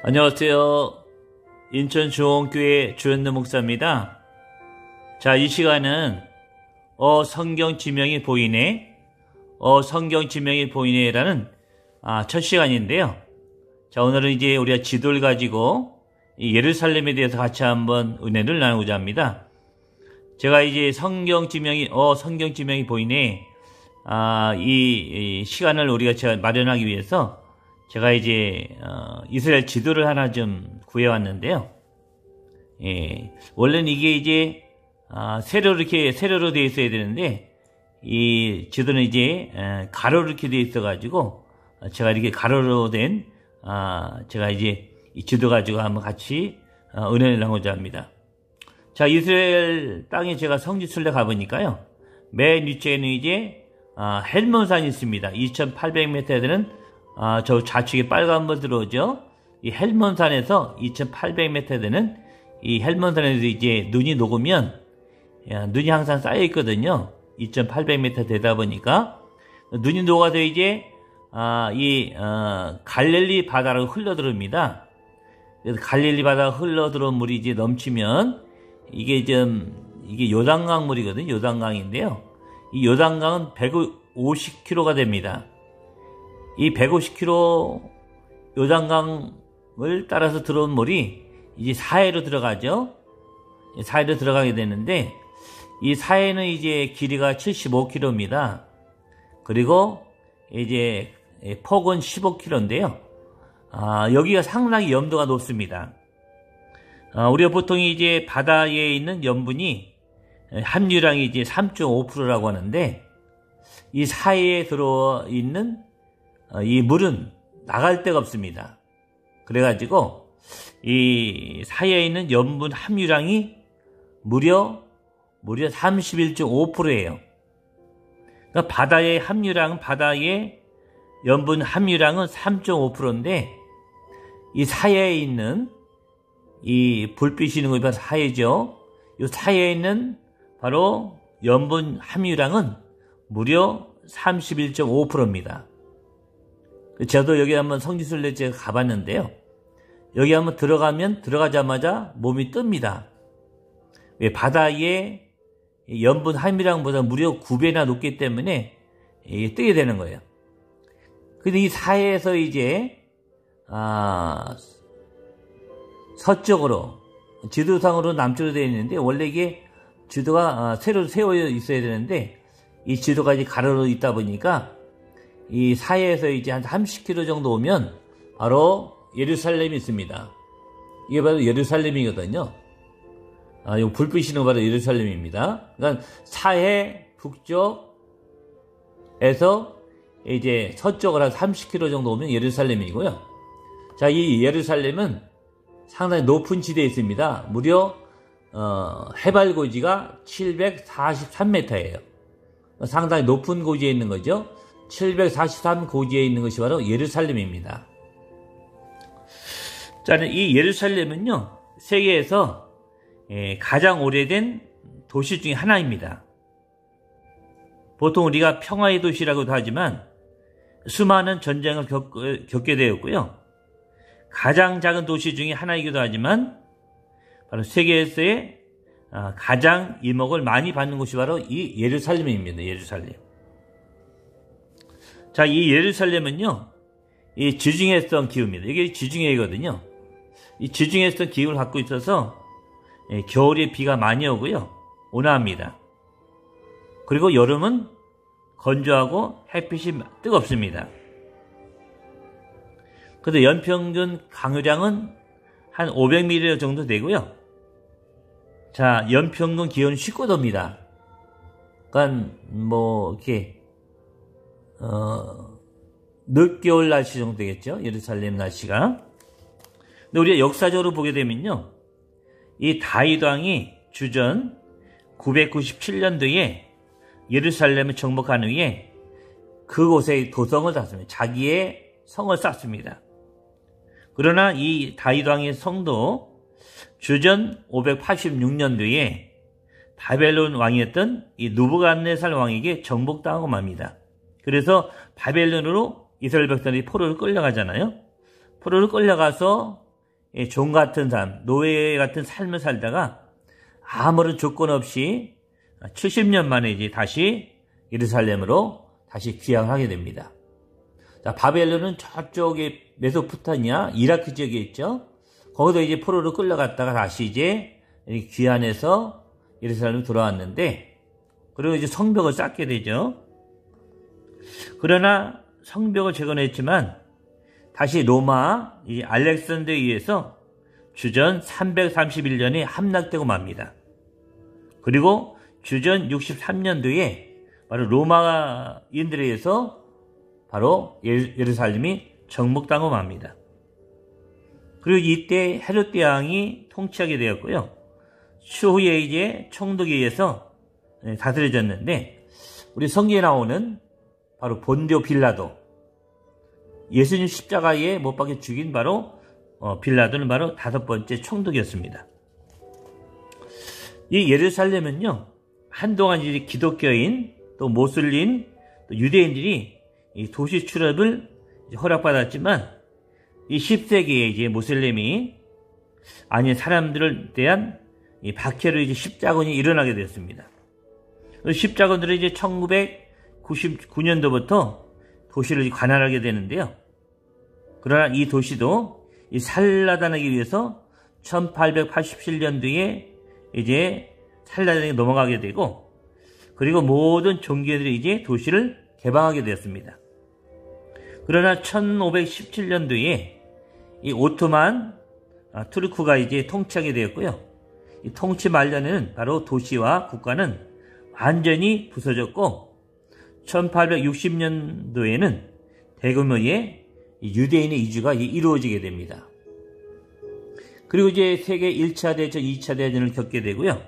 안녕하세요. 인천 주홍교회 주현도 목사입니다. 자, 이 시간은 성경 지명이 보이네, 성경 지명이 보이네라는 첫 시간인데요. 자, 오늘은 이제 우리가 지도를 가지고 이 예루살렘에 대해서 같이 한번 은혜를 나누고자 합니다. 제가 이제 성경 지명이 보이네, 이 시간을 제가 마련하기 위해서 제가 이제 이스라엘 지도를 하나 좀 구해왔는데요. 원래는 이게 이제 세로로 되어 있어야 되는데, 이 지도는 이제 가로로 이렇게 되어 있어가지고 제가 이렇게 가로로 된 제가 이제 이 지도 가지고 한번 같이 은혜를 나누고자 합니다. 자, 이스라엘 땅에 제가 성지순례 가보니까요, 맨 위쪽에는 이제 헬몬산이 있습니다. 2,800m에 되는 저 좌측에 빨간 거 들어오죠. 이 헬몬산에서 2,800m 되는 이 헬몬산에서 이제 눈이 녹으면 눈이 항상 쌓여 있거든요. 2,800m 되다 보니까 눈이 녹아서 이제 갈릴리 바다로 흘러들어옵니다. 그래서 갈릴리 바다가 흘러들어온 물이 이제 넘치면 이게 요단강 물이거든요. 요단강인데요. 이 요단강은 150km가 됩니다. 이 150km 요단강을 따라서 들어온 물이 이제 사해로 들어가죠. 사해로 들어가게 되는데, 이 사해는 이제 길이가 75km입니다. 그리고 이제 폭은 15km인데요. 여기가 상당히 염도가 높습니다. 우리가 보통 이제 바다에 있는 염분이 함유량이 이제 3.5%라고 하는데, 이 사해에 들어있는 이 물은 나갈 데가 없습니다. 그래가지고 이 사이에 있는 염분 함유량이 무려 31.5%예요. 그러니까 바다의 염분 함유량은 3.5%인데, 이 사이에 있는 이 불빛이 있는 것이 사이죠. 이 사이에 있는 바로 염분 함유량은 무려 31.5%입니다. 저도 여기 한번 성지순례 제가 가봤는데요. 여기 한번 들어가자마자 몸이 뜹니다. 왜? 바다의 염분 함유량보다 무려 9배나 높기 때문에 뜨게 되는 거예요. 근데 이 사해에서 이제 서쪽으로, 지도상으로 남쪽으로 되어 있는데, 원래 이게 지도가 세로 세워 있어야 되는데, 이 지도가 이제 가로로 있다 보니까 이 사해에서 이제 한 30km 정도 오면 바로 예루살렘이 있습니다. 이게 바로 예루살렘이거든요. 요 불빛이 있는 거 바로 예루살렘입니다. 그러니까 사해 북쪽에서 이제 서쪽으로 한 30km 정도 오면 예루살렘이고요. 자, 이 예루살렘은 상당히 높은 지대에 있습니다. 무려 해발 고지가 743m예요. 상당히 높은 고지에 있는 거죠. 743 고지에 있는 것이 바로 예루살렘입니다. 자, 이 예루살렘은요, 세계에서 가장 오래된 도시 중에 하나입니다. 보통 우리가 평화의 도시라고도 하지만 수많은 전쟁을 겪게 되었고요. 가장 작은 도시 중에 하나이기도 하지만 바로 세계에서의 가장 이목을 많이 받는 곳이 바로 이 예루살렘입니다. 예루살렘. 자, 이 예루살렘은요, 이 지중해성 기후입니다. 이게 지중해거든요. 이 지중해성 기후를 갖고 있어서 겨울에 비가 많이 오고요, 온화합니다. 그리고 여름은 건조하고 햇빛이 뜨겁습니다. 그래서 연평균 강우량은 한 500mm 정도 되고요. 자, 연평균 기온은 19도입니다. 그러니까 이렇게 늦겨울 날씨 정도 되겠죠. 예루살렘 날씨가. 근데 우리가 역사적으로 보게 되면요, 이 다윗 왕이 주전 997년도에 예루살렘을 정복한 후에 그곳에 도성을 쌓습니다. 자기의 성을 쌓습니다. 그러나 이 다윗 왕의 성도 주전 586년도에 바벨론 왕이었던 이 느부갓네살 왕에게 정복당하고 맙니다. 그래서 바벨론으로 이스라엘 백성들이 포로를 끌려가잖아요. 포로를 끌려가서 종 같은 삶, 노예 같은 삶을 살다가 아무런 조건 없이 70년 만에 이제 다시 예루살렘으로 다시 귀향을 하게 됩니다. 자, 바벨론은 저쪽에 메소포타미아, 이라크 지역에 있죠. 거기서 이제 포로로 끌려갔다가 다시 이제 귀환해서 예루살렘에 돌아왔는데, 그리고 이제 성벽을 쌓게 되죠. 그러나 성벽을 재건했지만 다시 로마 이 알렉산더에 의해서 주전 331년에 함락되고 맙니다. 그리고 주전 63년도에 바로 로마인들에 의해서 바로 예루살렘이 정복당하고 맙니다. 그리고 이때 헤롯 대왕이 통치하게 되었고요. 추후에 이제 총독에 의해서 다스려졌는데, 우리 성경에 나오는 바로 본디오 빌라도, 예수님 십자가에 못 박혀 죽인 바로 빌라도는 바로 5번째 총독이었습니다. 이 예루살렘은요, 한동안 이제 기독교인 또 모슬림 또 유대인들이 이 도시 출입을 허락받았지만, 이 10세기에 이제 모슬렘이 아닌 사람들에 대한 이 박해로 이제 십자군이 일어나게 되었습니다. 십자군들은 이제 1999년도부터 도시를 관할하게 되는데요. 그러나 이 도시도 이 살라단하기 위해서 1887년도에 이제 살라단에 넘어가게 되고, 그리고 모든 종교들이 이제 도시를 개방하게 되었습니다. 그러나 1517년도에 이 오토만 투르크가 이제 통치하게 되었고요. 이 통치 말년에는 바로 도시와 국가는 완전히 부서졌고, 1860년도에는 대규모의 유대인의 이주가 이루어지게 됩니다. 그리고 이제 세계 1차 대전, 2차 대전을 겪게 되고요.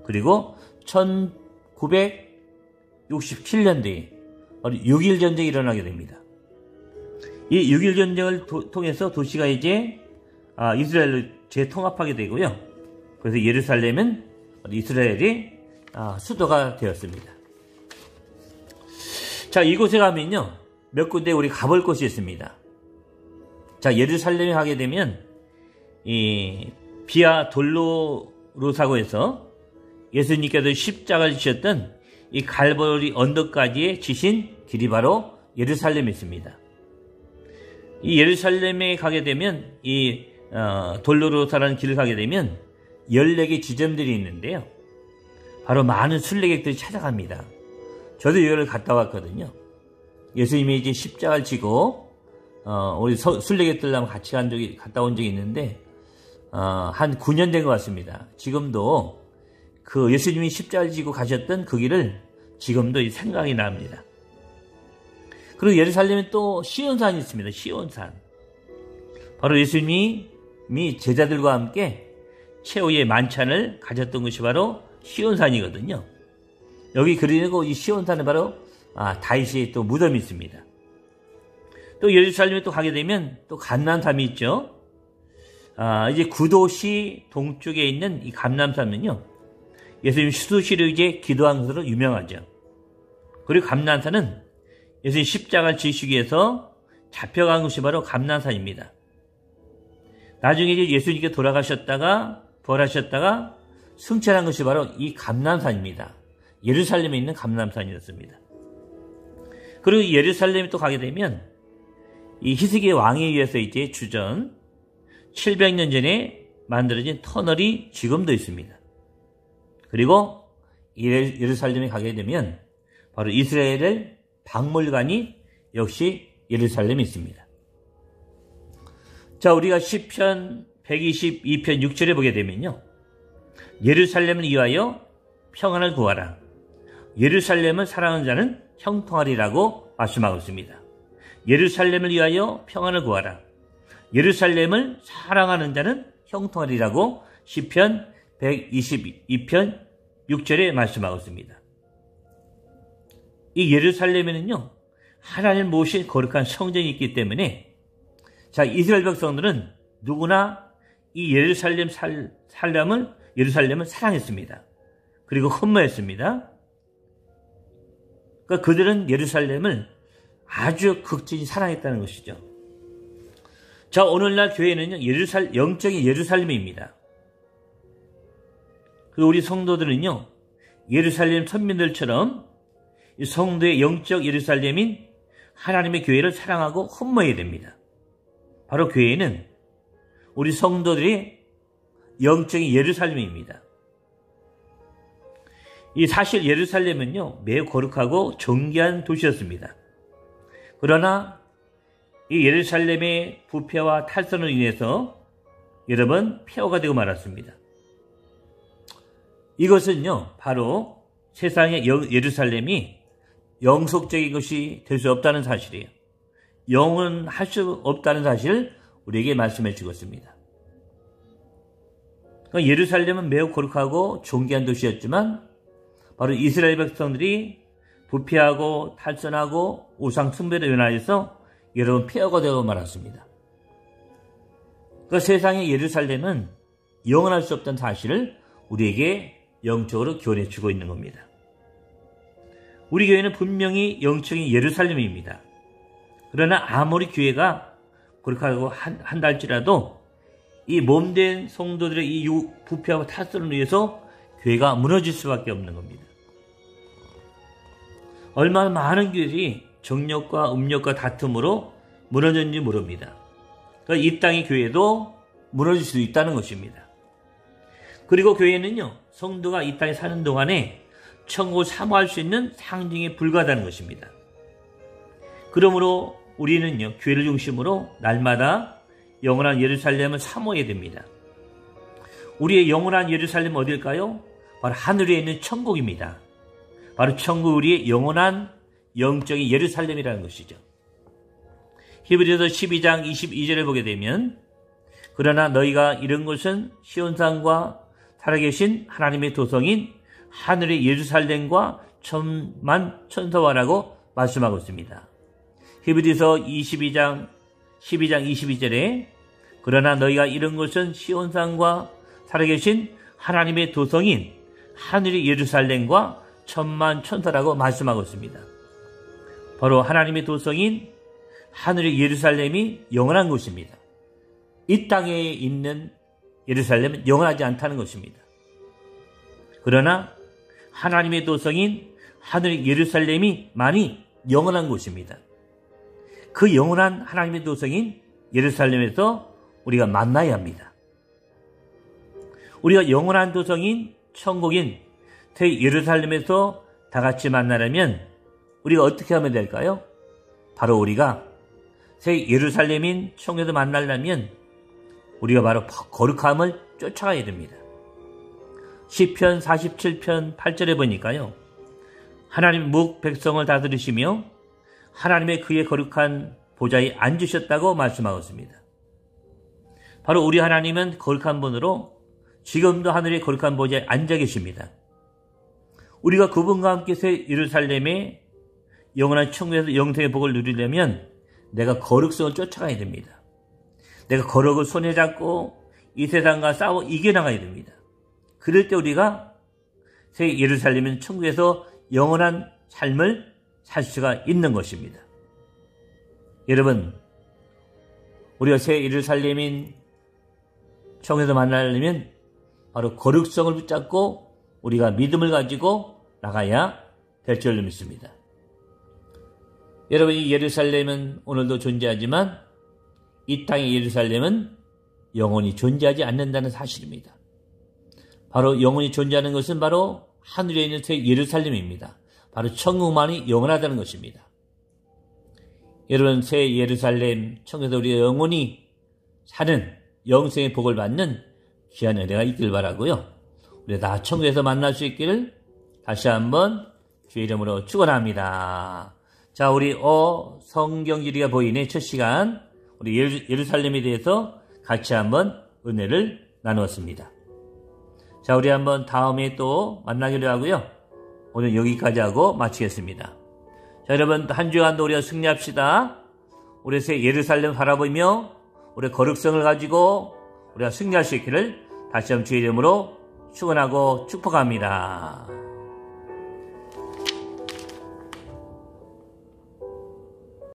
그리고 1967년도에 6.1 전쟁이 일어나게 됩니다. 이 6.1 전쟁을 통해서 도시가 이제 이스라엘로 재통합하게 되고요. 그래서 예루살렘은 이스라엘의 수도가 되었습니다. 자, 이곳에 가면요, 몇 군데 우리 가볼 곳이 있습니다. 자, 예루살렘에 가게 되면 이 비아 돌로로사고에서 예수님께서 십자가를 지셨던 이 갈보리 언덕까지의 지신 길이 바로 예루살렘에 있습니다. 이 예루살렘에 가게 되면 이 돌로로사라는 길을 가게 되면 14개 지점들이 있는데요. 바로 많은 순례객들이 찾아갑니다. 저도 여기를 갔다 왔거든요. 예수님이 이제 십자가를 지고 우리 순례객들하고 같이 갔다 온 적이 있는데 한 9년 된 것 같습니다. 지금도 그 예수님이 십자가를 지고 가셨던 그 길을 지금도 생각이 납니다. 그리고 예루살렘에 또 시온산이 있습니다. 시온산. 바로 예수님이 제자들과 함께 최후의 만찬을 가졌던 것이 바로 시온산이거든요. 여기 그리고 이 시온산은 바로 다윗의 또 무덤이 있습니다. 또 예루살렘에 또 가게 되면 또 감람산이 있죠. 이제 구도시 동쪽에 있는 이 감람산은요, 예수님 수도시로 이제 기도한 것으로 유명하죠. 그리고 감람산은 예수님 십자가를 지시기 위해서 잡혀간 것이 바로 감람산입니다. 나중에 이제 예수님께 돌아가셨다가 부활하셨다가 승천한 것이 바로 이 감람산입니다. 예루살렘에 있는 감람산이었습니다. 그리고 예루살렘에 또 가게 되면 이 히스기야 왕에 의해서 이제 주전 700년 전에 만들어진 터널이 지금도 있습니다. 그리고 예루살렘에 가게 되면 바로 이스라엘의 박물관이 역시 예루살렘에 있습니다. 자, 우리가 시편 122편 6절에 보게 되면요, 예루살렘을 위하여 평안을 구하라. 예루살렘을 사랑하는 자는 형통하리라고 말씀하고 있습니다. 예루살렘을 위하여 평안을 구하라. 예루살렘을 사랑하는 자는 형통하리라고 시편 122편 6절에 말씀하고 있습니다. 이 예루살렘에는요, 하나님 모신 거룩한 성전이 있기 때문에, 자, 이스라엘 백성들은 누구나 이 예루살렘을 사랑했습니다. 그리고 흠모했습니다. 그러니까 그들은 예루살렘을 아주 극진히 사랑했다는 것이죠. 자, 오늘날 교회는요, 영적인 예루살렘입니다. 그리고 우리 성도들은요, 예루살렘 선민들처럼 이 성도의 영적 예루살렘인 하나님의 교회를 사랑하고 흠모해야 됩니다. 바로 교회는 우리 성도들의 영적인 예루살렘입니다. 이 사실 예루살렘은요, 매우 거룩하고 존귀한 도시였습니다. 그러나 이 예루살렘의 부패와 탈선으로 인해서 여러 번 폐허가 되고 말았습니다. 이것은요, 바로 세상의 예루살렘이 영속적인 것이 될 수 없다는 사실이에요. 영원할 수 없다는 사실을 우리에게 말씀해 주었습니다. 그러니까 예루살렘은 매우 거룩하고 존귀한 도시였지만 바로 이스라엘 백성들이 부패하고 탈선하고 우상 숭배로 인하여서 여러 번 폐허가 되고 말았습니다. 그러니까 세상의 예루살렘은 영원할 수 없다는 사실을 우리에게 영적으로 교훈해 주고 있는 겁니다. 우리 교회는 분명히 영적인 예루살렘입니다. 그러나 아무리 교회가 거룩하고 한다 할지라도 이 몸된 성도들의 이 부패하고 탈선을 위해서 교회가 무너질 수밖에 없는 겁니다. 얼마나 많은 교회들이 정력과 음력과 다툼으로 무너졌는지 모릅니다. 그러니까 이 땅의 교회도 무너질 수도 있다는 것입니다. 그리고 교회는요, 성도가 이 땅에 사는 동안에 천국을 사모할 수 있는 상징에 불과하다는 것입니다. 그러므로 우리는요, 교회를 중심으로 날마다 영원한 예루살렘을 사모해야 됩니다. 우리의 영원한 예루살렘은 어딜까요? 바로 하늘에 있는 천국입니다. 바로 천국, 우리의 영원한 영적인 예루살렘이라는 것이죠. 히브리서 12장 22절을 보게 되면, 그러나 너희가 이런 것은 시온산과 살아계신 하나님의 도성인 하늘의 예루살렘과 천만 천사와라고 말씀하고 있습니다. 히브리서 12장 22절에 그러나 너희가 이런 것은 시온산과 살아계신 하나님의 도성인 하늘의 예루살렘과 천만 천사라고 말씀하고 있습니다. 바로 하나님의 도성인 하늘의 예루살렘이 영원한 곳입니다. 이 땅에 있는 예루살렘은 영원하지 않다는 것입니다. 그러나 하나님의 도성인 하늘의 예루살렘이 많이 영원한 곳입니다. 그 영원한 하나님의 도성인 예루살렘에서 우리가 만나야 합니다. 우리가 영원한 도성인 천국인 새 예루살렘에서 다 같이 만나려면 우리가 어떻게 하면 될까요? 바로 우리가 새 예루살렘인 천국에서 만나려면 우리가 바로 거룩함을 쫓아가야 됩니다. 시편 47편 8절에 보니까요, 하나님 묵 백성을 다스리시며 하나님의 그의 거룩한 보좌에 앉으셨다고 말씀하고 있습니다. 바로 우리 하나님은 거룩한 분으로 지금도 하늘의 거룩한 보좌에 앉아 계십니다. 우리가 그분과 함께 새 예루살렘의 영원한 천국에서 영생의 복을 누리려면 내가 거룩성을 쫓아가야 됩니다. 내가 거룩을 손에 잡고 이 세상과 싸워 이겨나가야 됩니다. 그럴 때 우리가 새 예루살렘인 천국에서 영원한 삶을 살 수가 있는 것입니다. 여러분, 우리가 새 예루살렘인 천국에서 만나려면 바로 거룩성을 붙잡고 우리가 믿음을 가지고 나가야 될 줄로 믿습니다. 여러분, 이 예루살렘은 오늘도 존재하지만 이 땅의 예루살렘은 영원히 존재하지 않는다는 사실입니다. 바로 영원히 존재하는 것은 바로 하늘에 있는 새 예루살렘입니다. 바로 천국만이 영원하다는 것입니다. 여러분, 새 예루살렘 천국에서 우리가 영원히 사는 영생의 복을 받는 귀한 은혜가 있길 바라고요. 우리 다 천국에서 만날 수 있기를 다시 한번 주의 이름으로 축원합니다. 자, 우리 성경지리가 보이는 첫 시간 우리 예루살렘에 대해서 같이 한번 은혜를 나누었습니다. 자, 우리 한번 다음에 또 만나기로 하고요. 오늘 여기까지 하고 마치겠습니다. 자, 여러분, 한 주간도 우리가 승리합시다. 우리 새 예루살렘 바라보며 우리 거룩성을 가지고 우리가 승리할 수 있기를 다시 한번 주의 이름으로 축원하고 축복합니다.